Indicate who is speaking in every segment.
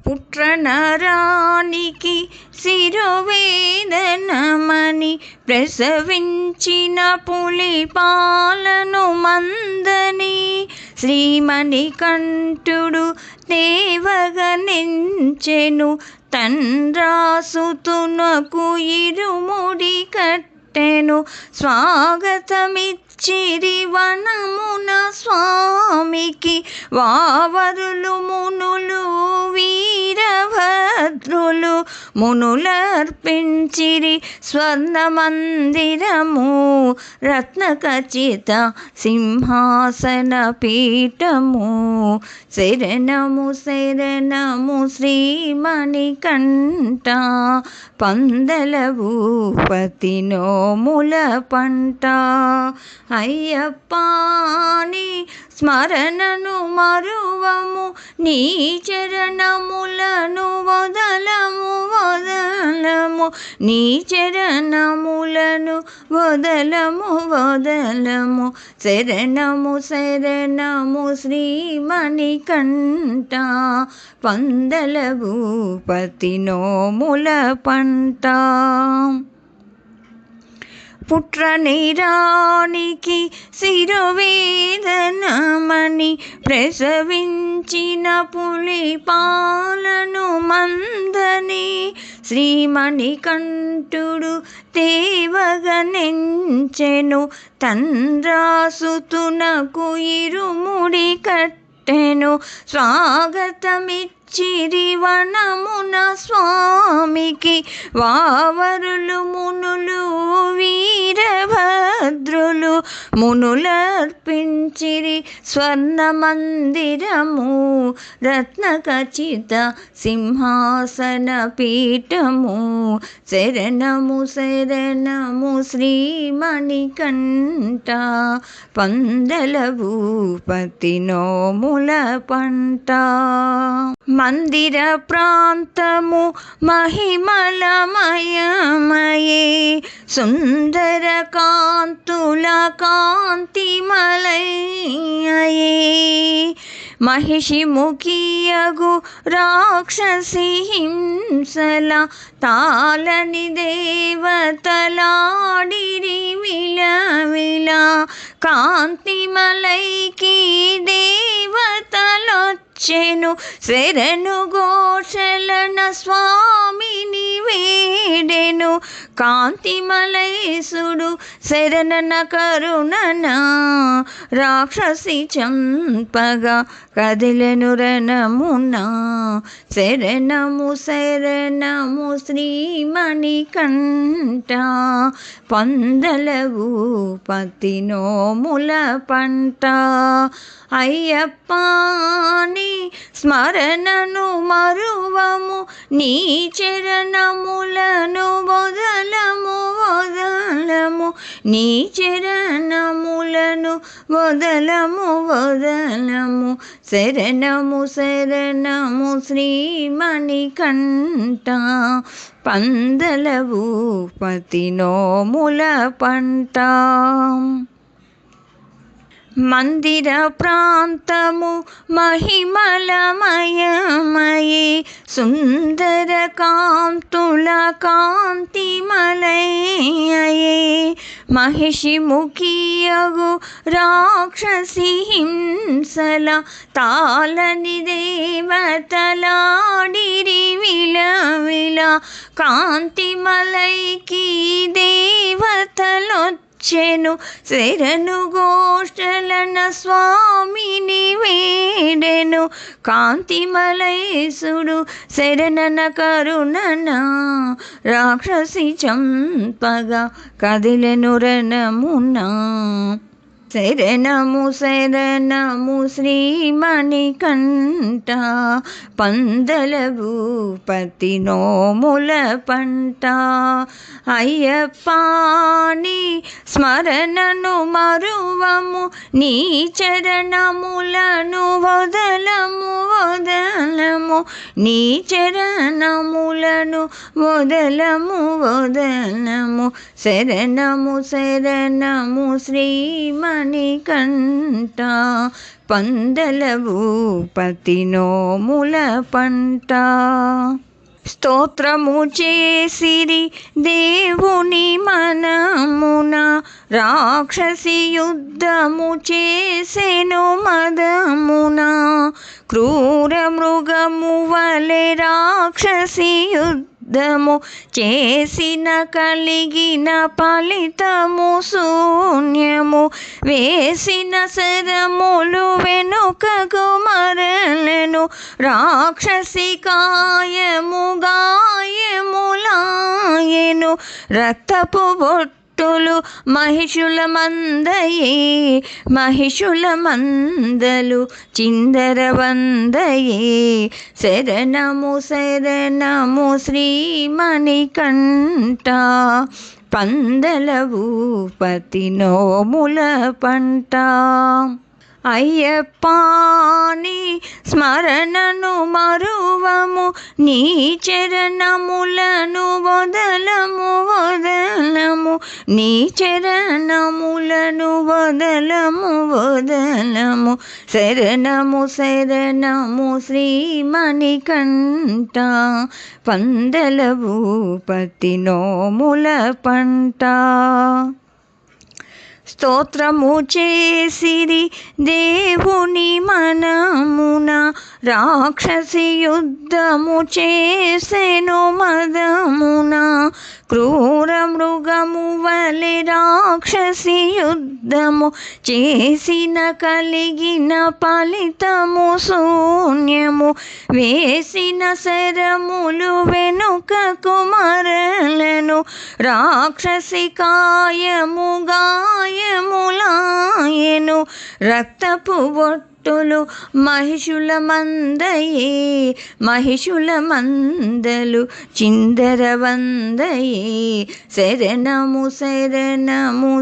Speaker 1: పుట్రనరానికి శిరోవేదనమని ప్రసవించిన పులి పాలను మందని శ్రీమణికంఠుడు దేవగనించెను తండ్రాసుతునకు ఇరుముడి కట్టెను స్వాగతమిచ్చిరి వనమున స్వామికి వావరులు మునులు వీరభద్రులు మునులర్పించిరి స్వర్ణమందిరము రత్నఖచిత సింహాసన పీఠము శరణము శరణము శ్రీమణికంఠ పందల భూపతి నోముల పంట అయ్యప్పని స్మరణను మరువము నీ చరణములను వదలము వదలము నీ చరణములను వదలము వదలము శరణము శరణము శ్రీమణికంఠ పందల భూపతి నోముల పంట పుట్రనిరానికి శిరోవేదనమని ప్రసవించిన పులి పాలను మందని శ్రీమణికంఠుడు దేవగనించెను తండ్రాసుతునకు ఇరుముడి కట్టెను స్వాగతమిచ్చిరి వనమున స్వామికి వావరులు మునులు వీరభద్రులు మునులర్పించిరి స్వర్ణమందిరము రత్నఖచిత సింహాసన పీఠము శరణము శరణము శ్రీమణికంఠ పందల భూపతి నోముల పంట మందిర ప్రాంతము మహిమలమయమయే సుందర కాంతుల కాంతిమలయయే మహిషి ముఖియగు రాక్షసి హింసల తాలని దేవతలాడిరి విలవిల కాంతిమలైకి దేవతలొచ్చెను శరణు ఘోషలన స్వామిని వేడెను కాంతిమలైసుడు శరణన కరుణన రాక్షసి చంపగా కదిలెను రణమున శరణము శరణము శ్రీమణికంఠ పందల భూపతి నోముల పంట అయ్యప్పని స్మరణను మరువము నీ చరణములను వదలము వదలము నీ చరణములను వదలము వదలము శరణము శరణము శ్రీమణికంఠ పందల భూపతి నోముల పంట మందిర ప్రాంతము మహిమలమయమయే సుందర కాంతుల కాంతిమలయయే మహిషి ముఖియగు రాక్షసి హింసల తాలని దేవతలాడిరి విలవిల కాంతిమలైకి దేవతలొచ్చెను శరణు ఘోషలన స్వామిని వేడెను కాంతిమలైసుడు శరణన కరుణన రాక్షసి చంపగా కదిలెను రణమున శరణము శరణము శ్రీమణికంఠ పందల భూపతి నోముల పంట అయ్యప్పని స్మరణను మరువము నీ చరణములను వదలము వదలము నీ చరణములను వదలము వదలము శరణము శరణము శ్రీమణి మణికంఠ పందల భూపతి నోముల పంట స్తోత్రము చేసిరి దేవుని మనమున రాక్షసి యుద్ధము చేసెను మదమున క్రూర మృగము వలె రాక్షసి యుద్ధము చేసిన కలిగిన ఫలితము శూన్యము వేసిన శరములు వెనుకకు మరలెను రాక్షసి కాయము గాయములాయెను రక్తపు బొట్టులు మహిషుల మందలు చిందరవందయే శరణము శరణము శ్రీమణికంఠ పందల భూపతి నోముల పంట అయ్యప్పని స్మరణను మరువము నీ చరణములను వదలము నీ చరణములను వదలము శరణము శ్రీమణికంఠ పందల భూపతి నోముల పంట స్తోత్రము చేసిరి దేవుని మనమున రాక్షసి యుద్ధము చేసెను మదమున క్రూర మృగము వలె రాక్షసి యుద్ధము చేసిన కలిగిన ఫలితము శూన్యము వేసిన శరములు వెనుకకు మరలెను రాక్షసి కాయము గాయములాయెను రక్తపు బొట్టులు మహిషుల మందలు చిందరవందయే శరణము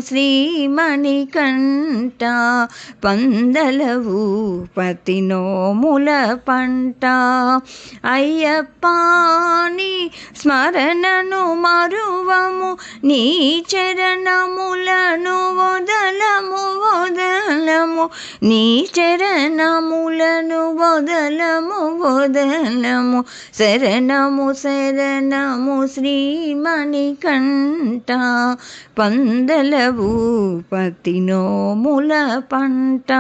Speaker 1: శ్రీమణికంఠ పందల భూపతి నోముల పంట అయ్యప్పని స్మరణను మరువము నీ చరణములను వదలము నీ చరణములను వదలము శరణము శ్రీమణికంఠ పందల భూపతి నోముల పంట